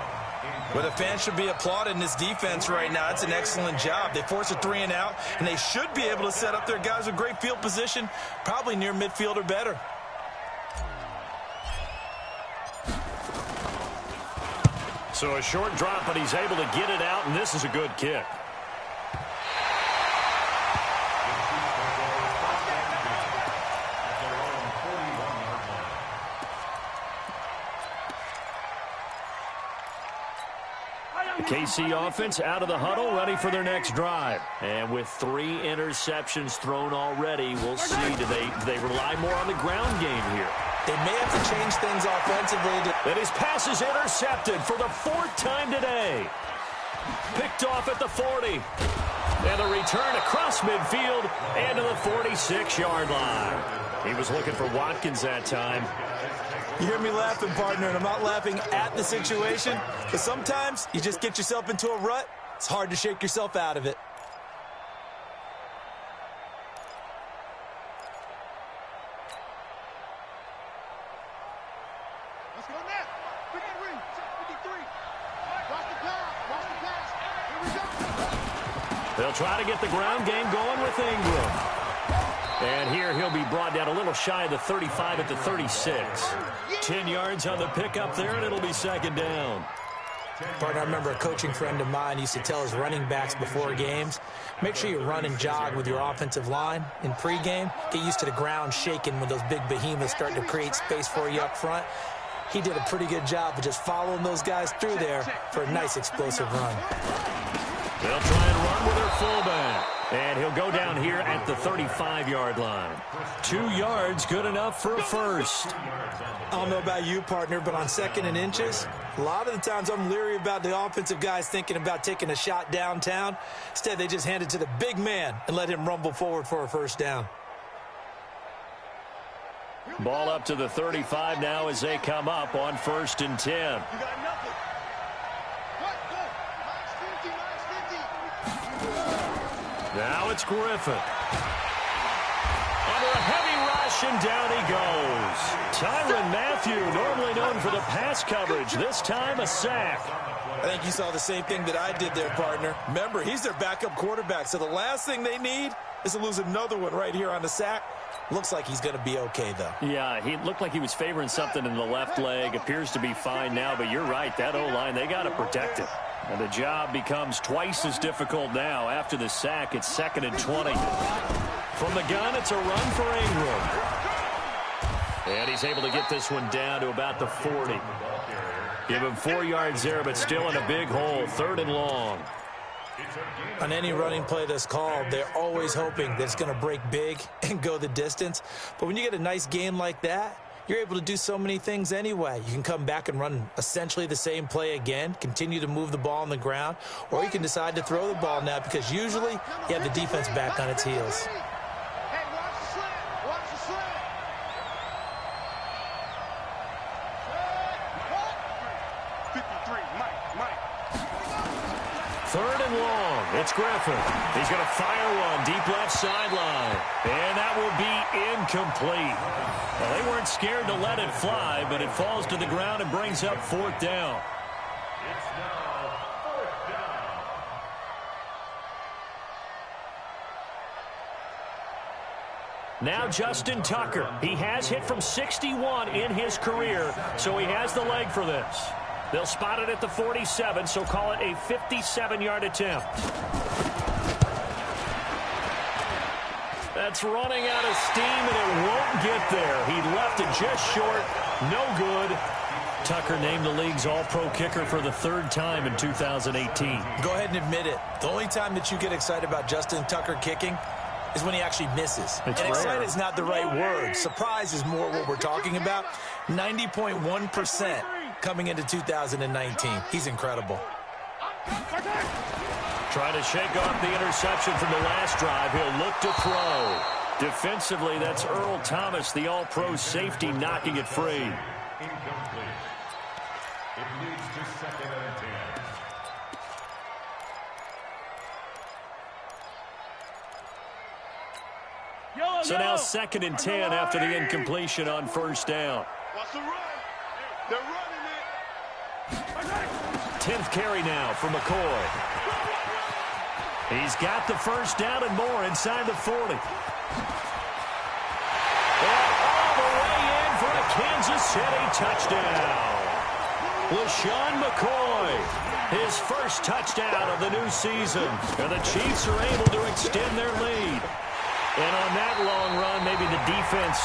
Well, the fans should be applauding this defense right now. It's an excellent job. They force a 3 and out, and they should be able to set up their guys with great field position, probably near midfield or better. So a short drop, but he's able to get it out, and this is a good kick. KC offense out of the huddle, ready for their next drive. And with 3 interceptions thrown already, we'll see. Do they rely more on the ground game here? They may have to change things offensively. And his pass is intercepted for the 4th time today. Picked off at the 40. And a return across midfield and to the 46-yard line. He was looking for Watkins that time. You hear me laughing, partner, and I'm not laughing at the situation, but sometimes you just get yourself into a rut. It's hard to shake yourself out of it. Let's go now. 53, 53. Watch the pass. Here we go. They'll try to get the ground game going with Ingram. And here he'll be brought down a little shy of the 35 at the 36. 10 yards on the pickup there, and it'll be 2nd down. Partner, I remember a coaching friend of mine used to tell his running backs before games, make sure you run and jog with your offensive line in pregame. Get used to the ground shaking when those big behemoths start to create space for you up front. He did a pretty good job of just following those guys through there for a nice explosive run. They'll try and run with their fullback. And he'll go down here at the 35-yard line. 2 yards, good enough for a first. I don't know about you, partner, but on 2nd and inches, a lot of the times I'm leery about the offensive guys thinking about taking a shot downtown. Instead, they just hand it to the big man and let him rumble forward for a first down. Ball up to the 35 now as they come up on 1st and 10. You got nothing. Now it's Griffin. Under a heavy rush, and down he goes. Tyrann Mathieu, normally known for the pass coverage, this time a sack. I think you saw the same thing that I did there, partner. Remember, he's their backup quarterback, so the last thing they need is to lose another one right here on the sack. Looks like he's going to be okay, though. Yeah, he looked like he was favoring something in the left leg. Appears to be fine now, but you're right. That O-line, they got to protect it. And the job becomes twice as difficult now. After the sack, it's 2nd and 20. From the gun, it's a run for Ingram. And he's able to get this one down to about the 40. Give him 4 yards there, but still in a big hole. 3rd and long. On any running play that's called, they're always hoping that it's going to break big and go the distance. But when you get a nice game like that, you're able to do so many things anyway. You can come back and run essentially the same play again, continue to move the ball on the ground, or you can decide to throw the ball now because usually you have the defense back on its heels. Hey, watch the slant. Watch the slant. 53, Mike. 3rd and long. It's Griffin. He's going to fire one deep left sideline. And that will be incomplete. Well, they weren't scared to let it fly, but it falls to the ground and brings up 4th down. It's now 4th down. Now Justin Tucker. He has hit from 61 in his career, so he has the leg for this. They'll spot it at the 47, so call it a 57-yard attempt. That's running out of steam, and it won't get there. He left it just short. No good. Tucker named the league's all-pro kicker for the 3rd time in 2018. Go ahead and admit it. The only time that you get excited about Justin Tucker kicking is when he actually misses. It's and rare. excited is not the right word. Surprise is more what we're talking about. 90.1% coming into 2019. He's incredible. Trying to shake off the interception from the last drive. He'll look to throw. Defensively, that's Earl Thomas, the all-pro safety, knocking it free. Incomplete. It leads to 2nd and 10. So now 2nd and 10 after the incompletion on 1st down. Watch the run. They're running it. 10th carry now for McCoy. He's got the 1st down and more inside the 40. And all the way in for a Kansas City touchdown. LaShawn McCoy, his 1st touchdown of the new season. And the Chiefs are able to extend their lead. And on that long run, maybe the defense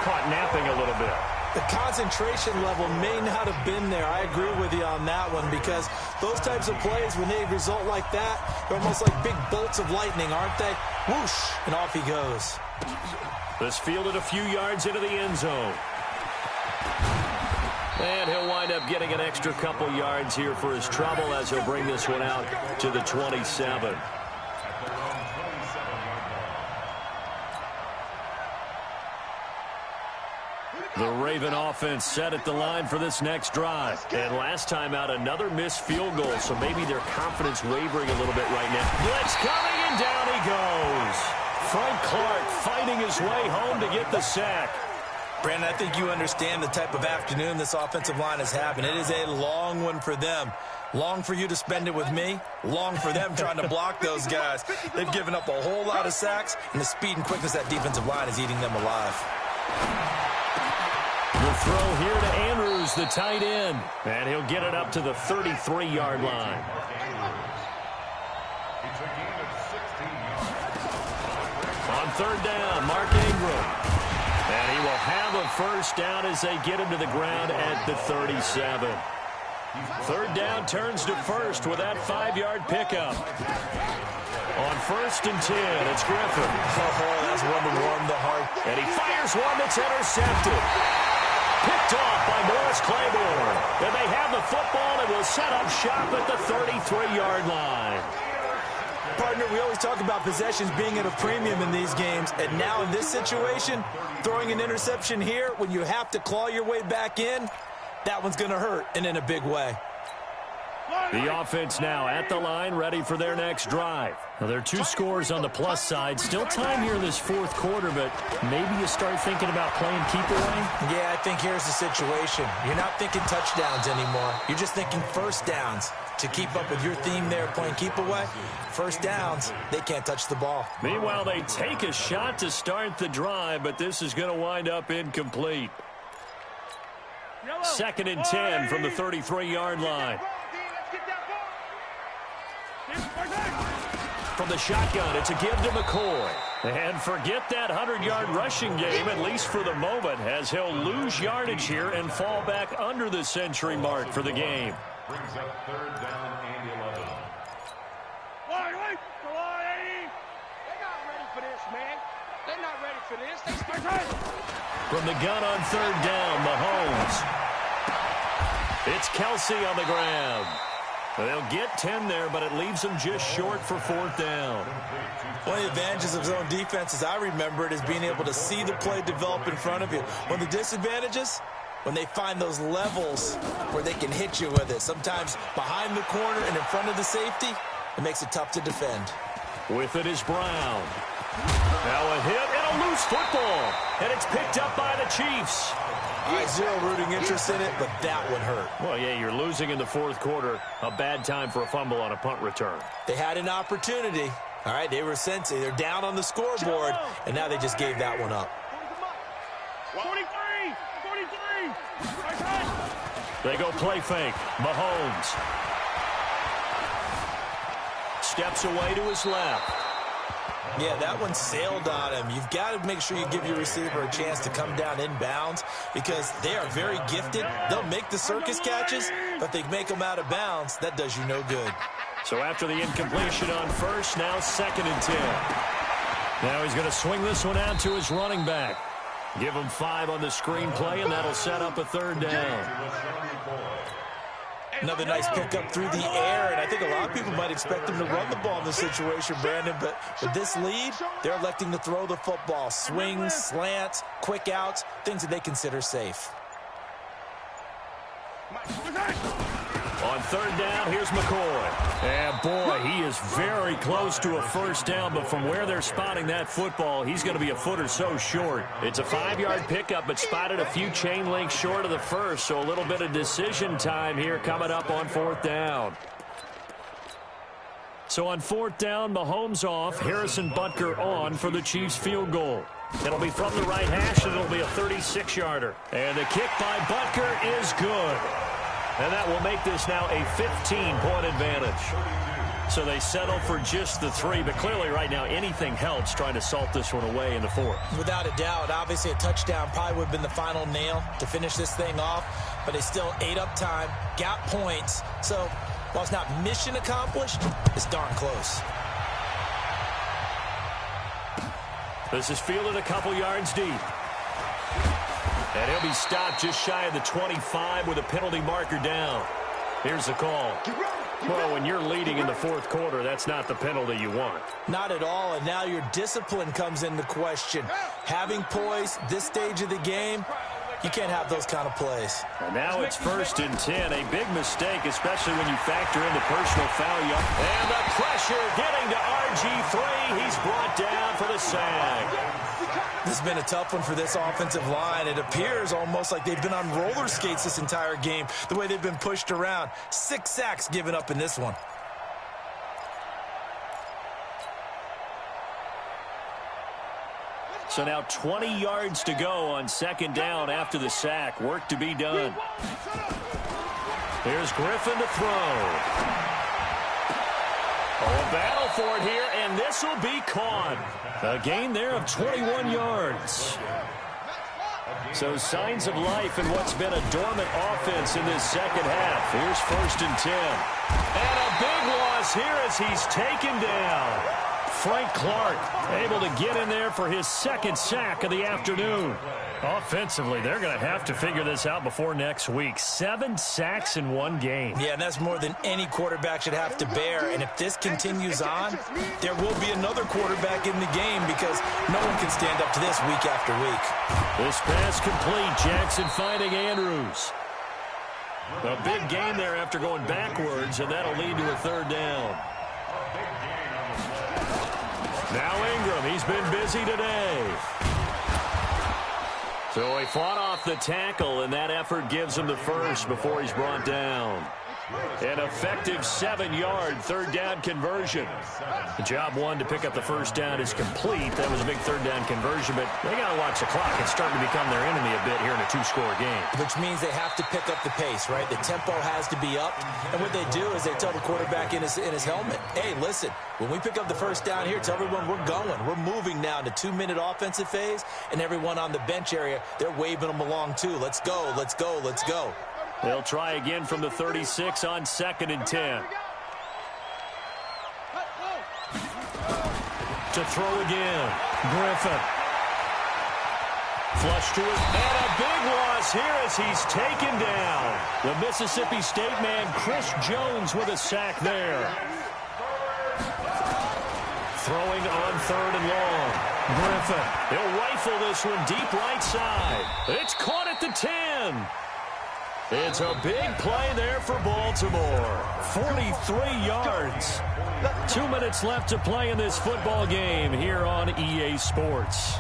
caught napping a little bit. The concentration level may not have been there. I agree with you on that one because those types of plays, when they result like that, they're almost like big bolts of lightning, aren't they? Whoosh, and off he goes. This fielded a few yards into the end zone. And he'll wind up getting an extra couple yards here for his trouble as he'll bring this one out to the 27. The Raven offense set at the line for this next drive. And last time out, another missed field goal, so maybe their confidence wavering a little bit right now. Blitz coming, and down he goes. Frank Clark fighting his way home to get the sack. Brandon, I think you understand the type of afternoon this offensive line is having. It is a long one for them. Long for you to spend it with me. Long for them trying to block those guys. They've given up a whole lot of sacks, and the speed and quickness that defensive line is eating them alive. The throw here to Andrews, the tight end. And he'll get it up to the 33-yard line. It's a gain of 16 yards. On 3rd down, Mark Ingram. And he will have a 1st down as they get him to the ground at the 37. 3rd down turns to 1st with that 5-yard pickup. On 1st and 10, it's Griffin. Oh, that's one to warm the heart. And he fires one that's intercepted. Picked off by Morris Claiborne. And they have the football and will set up shop at the 33-yard line. Partner, we always talk about possessions being at a premium in these games. And now in this situation, throwing an interception here when you have to claw your way back in, that one's going to hurt, and in a big way. The offense now at the line, ready for their next drive. Now, there are 2 scores on the plus side. Still time here in this 4th quarter, but maybe you start thinking about playing keep away? Yeah, I think here's the situation. You're not thinking touchdowns anymore. You're just thinking 1st downs. To keep up with your theme there, playing keep away, 1st downs, they can't touch the ball. Meanwhile, they take a shot to start the drive, but this is going to wind up incomplete. 2nd and 10 from the 33-yard line. From the shotgun, it's a give to McCoy. And forget that 100-yard rushing game, at least for the moment, as he'll lose yardage here and fall back under the century mark for the game. Brings up 3rd down and 11. They're not ready for this, man. They're not ready for this. They start From the gun on third down, Mahomes. It's Kelsey on the ground. They'll get 10 there, but it leaves them just short for fourth down. One of the advantages of zone defense, as I remember it, is being able to see the play develop in front of you. One of the disadvantages, when they find those levels where they can hit you with it. Sometimes behind the corner and in front of the safety, it makes it tough to defend. With it is Brown. Now a hit and a loose football. And it's picked up by the Chiefs. Zero rooting interest in it, but that would hurt. Well, yeah, you're losing in the fourth quarter. A bad time for a fumble on a punt return. They had an opportunity. All right, they were sensing. They're down on the scoreboard, and now they just gave that one up. 43! They go play fake. Mahomes steps away to his left. Yeah, that one sailed on him. You've got to make sure you give your receiver a chance to come down inbounds because they are very gifted. They'll make the circus catches, but they make them out of bounds. That does you no good. So after the incompletion on first, now 2nd and 10. Now he's going to swing this one out to his running back. Give him 5 on the screenplay, and that'll set up a third down. Another nice pickup through the air, and I think a lot of people might expect him to run the ball in this situation, Brandon, but with this lead, they're electing to throw the football. Swings, slants, quick outs, things that they consider safe. On third down, here's McCoy. And boy, he is very close to a first down, but from where they're spotting that football, he's going to be a foot or so short. It's a 5-yard pickup, but spotted a few chain links short of the first, so a little bit of decision time here coming up on fourth down. So on fourth down, Mahomes off, Harrison Butker on for the Chiefs field goal. It'll be from the right hash, and it'll be a 36-yarder. And the kick by Butker is good. And that will make this now a 15-point advantage. So they settle for just the 3, but clearly right now anything helps trying to salt this one away in the 4th. Without a doubt, obviously a touchdown probably would have been the final nail to finish this thing off, but they still ate up time, got points. So while it's not mission accomplished, it's darn close. This is fielded a couple yards deep. And he'll be stopped just shy of the 25 with a penalty marker down. Here's the call. Well, when you're leading in the 4th quarter, that's not the penalty you want. Not at all, and now your discipline comes into question. Having poise this stage of the game, you can't have those kind of plays. And now it's 1st and 10. A big mistake, especially when you factor in the personal foul. And the pressure getting to RG3. He's brought down for the sack. This has been a tough one for this offensive line. It appears almost like they've been on roller skates this entire game, the way they've been pushed around. 6 sacks given up in this one. So now 20 yards to go on 2nd down after the sack. Work to be done. Here's Griffin to throw. Oh, a battle for it here, and this will be caught. A gain there of 21 yards. So signs of life in what's been a dormant offense in this second half. Here's 1st and 10. And a big loss here as he's taken down. Frank Clark able to get in there for his 2nd sack of the afternoon. Offensively, they're going to have to figure this out before next week. 7 sacks in one game. Yeah, and that's more than any quarterback should have to bear. And if this continues on, there will be another quarterback in the game because no one can stand up to this week after week. This pass complete. Jackson finding Andrews. A big gain there after going backwards, and that'll lead to a 3rd down. Now Ingram, he's been busy today. So he fought off the tackle, and that effort gives him the first before he's brought down. An effective 7-yard 3rd down conversion. The job one to pick up the first down is complete. That was a big 3rd down conversion, but they got to watch the clock. It's starting to become their enemy a bit here in a 2-score game. Which means they have to pick up the pace, right? The tempo has to be up. And what they do is they tell the quarterback in his helmet, hey, listen, when we pick up the first down here, tell everyone we're going. We're moving now to 2-minute offensive phase, and everyone on the bench area, they're waving them along too. Let's go, let's go, let's go. They'll try again from the 36 on 2nd and 10. To throw again. Griffin. Flush to it, and a big loss here as he's taken down. The Mississippi State man, Chris Jones, with a sack there. Throwing on 3rd and long. Griffin, he'll rifle this one deep right side. It's caught at the 10. It's a big play there for Baltimore. 43 yards. 2 minutes left to play in this football game here on EA Sports.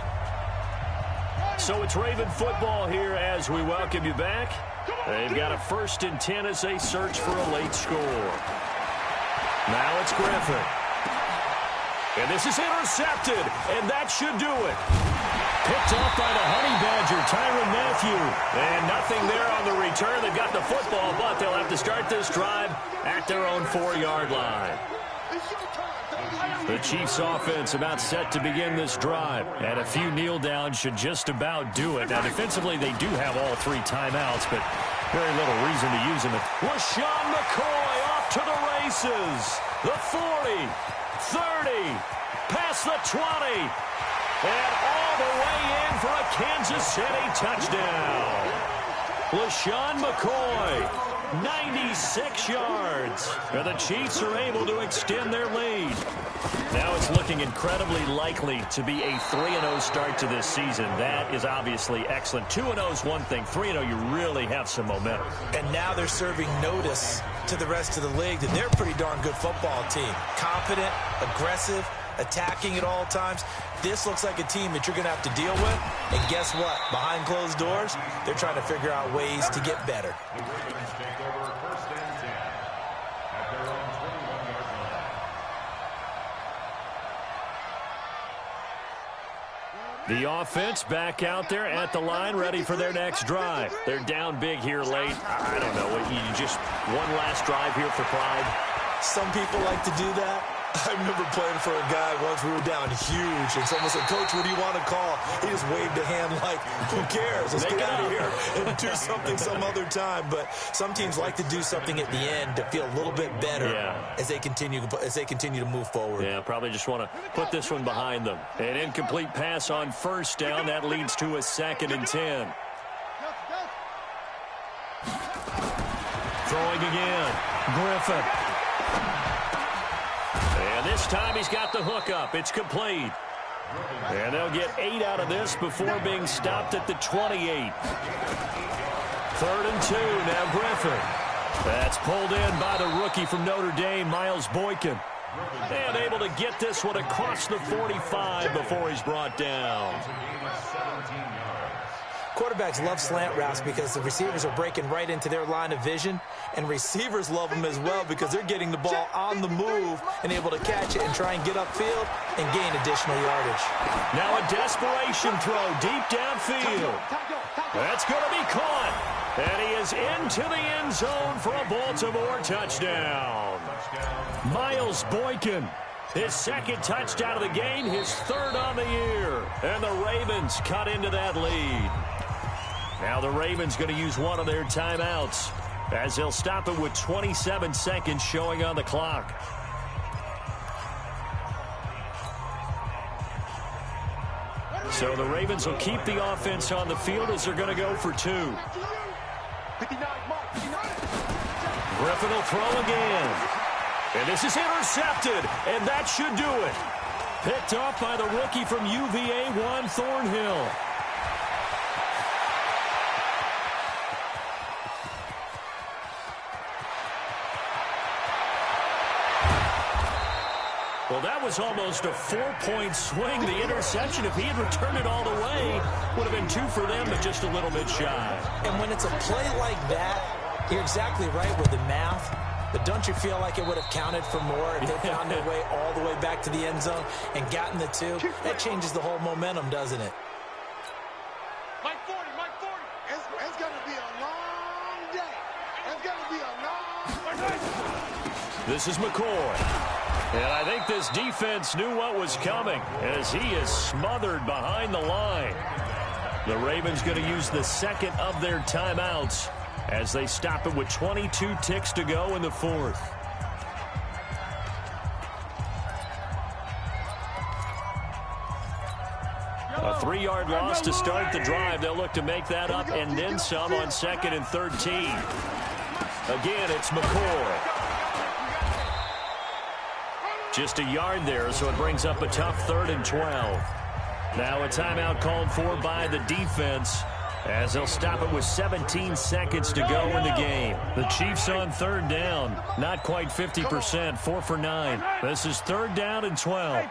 So it's Raven football here as we welcome you back. They've got a 1st and 10 as they search for a late score. Now it's Griffin. And this is intercepted, and that should do it. Picked off by the Honey Badger, Tyrann Mathieu. And nothing there on the return. They've got the football, but they'll have to start this drive at their own 4-yard line. The Chiefs offense about set to begin this drive. And a few kneel downs should just about do it. Now, defensively, they do have all 3 timeouts, but very little reason to use them. LaShawn McCoy off to the races. The 40, 30, past the 20, and all the way in for a Kansas City touchdown. LaShawn McCoy, 96 yards. And the Chiefs are able to extend their lead. Now it's looking incredibly likely to be a 3-0 start to this season. That is obviously excellent. 2-0 is one thing. 3-0, you really have some momentum. And now they're serving notice to the rest of the league that they're a pretty darn good football team. Confident, aggressive, attacking at all times. This looks like a team that you're going to have to deal with. And guess what? Behind closed doors, they're trying to figure out ways to get better. The Ravens take over 1st and 10 at their own 21-yard line. The offense back out there at the line, ready for their next drive. They're down big here late. I don't know. You just one last drive here for pride. Some people like to do that. I remember playing for a guy once. We were down huge, and someone said, "Coach, what do you want to call?" He just waved a hand like, "Who cares? Let's get out of here and do something some other time." But some teams like to do something at the end to feel a little bit better as they continue to move forward. Yeah, probably just want to put this one behind them. An incomplete pass on 1st down. That leads to a 2nd and 10. Throwing again. Griffin. And this time he's got the hook up. It's complete. And they'll get 8 out of this before being stopped at the 28. 3rd and 2. Now Griffin. That's pulled in by the rookie from Notre Dame, Miles Boykin. And able to get this one across the 45 before he's brought down. Quarterbacks love slant routes because the receivers are breaking right into their line of vision, and receivers love them as well because they're getting the ball on the move and able to catch it and try and get upfield and gain additional yardage. Now a desperation throw deep downfield. That's going to be caught. And he is into the end zone for a Baltimore touchdown. Miles Boykin, his 2nd touchdown of the game, his 3rd on the year. And the Ravens cut into that lead. Now the Ravens going to use one of their timeouts as they'll stop it with 27 seconds showing on the clock. So the Ravens will keep the offense on the field as they're going to go for 2. Griffin will throw again. And this is intercepted, and that should do it. Picked off by the rookie from UVA, Juan Thornhill. Well, that was almost a 4-point swing. The interception, if he had returned it all the way, would have been 2 for them, but just a little bit shy. And when it's a play like that, you're exactly right with the math. But don't you feel like it would have counted for more if they found their way all the way back to the end zone and gotten the 2? That changes the whole momentum, doesn't it? Mike 40, Mike 40. It's going to be a long day. It's going to be a long day. This is McCoy. And I think this defense knew what was coming as he is smothered behind the line. The Ravens going to use the 2nd of their timeouts as they stop it with 22 ticks to go in the 4th. A 3-yard loss to start the drive. They'll look to make that up and then some on 2nd and 13. Again, it's McCoy. Just a yard there, so it brings up a tough 3rd and 12. Now a timeout called for by the defense as they'll stop it with 17 seconds to go in the game. The Chiefs on 3rd down. Not quite 50%, 4 for 9. This is 3rd down and 12.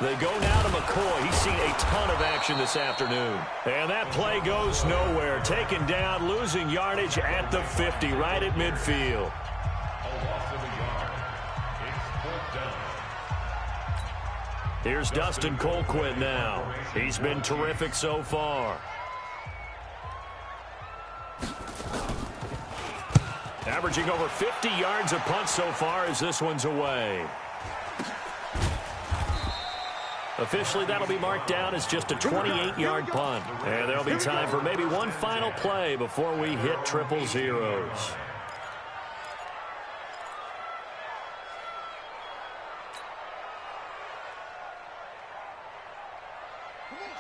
They go now to McCoy. He's seen a ton of action this afternoon. And that play goes nowhere. Taken down, losing yardage at the 50, right at midfield. A loss of a yard. It's 4th down. Here's Dustin Colquitt now. He's been terrific so far. Averaging over 50 yards a punt so far as this one's away. Officially, that'll be marked down as just a 28-yard punt. And there'll be time for maybe one final play before we hit triple zeros.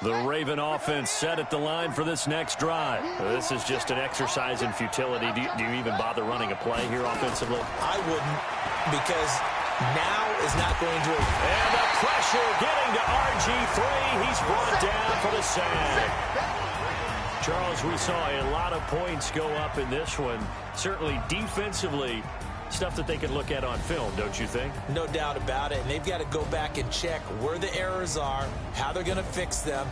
The Raven offense set at the line for this next drive. This is just an exercise in futility. Do you even bother running a play here offensively? I wouldn't, because now is not going to... And the pressure getting to RG3. He's brought down for the sack. Charles, we saw a lot of points go up in this one. Certainly defensively, stuff that they can look at on film, don't you think? No doubt about it. And they've got to go back and check where the errors are, how they're going to fix them,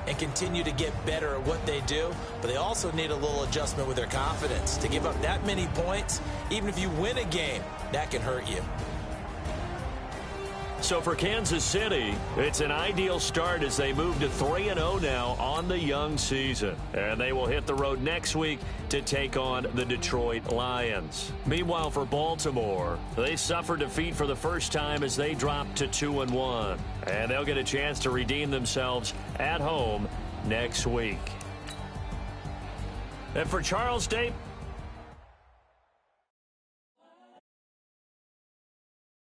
and continue to get better at what they do. But they also need a little adjustment with their confidence. To give up that many points, even if you win a game, that can hurt you. So for Kansas City, it's an ideal start as they move to 3-0 now on the young season. And they will hit the road next week to take on the Detroit Lions. Meanwhile, for Baltimore, they suffered defeat for the first time as they dropped to 2-1. And they'll get a chance to redeem themselves at home next week. And for Charles Dape,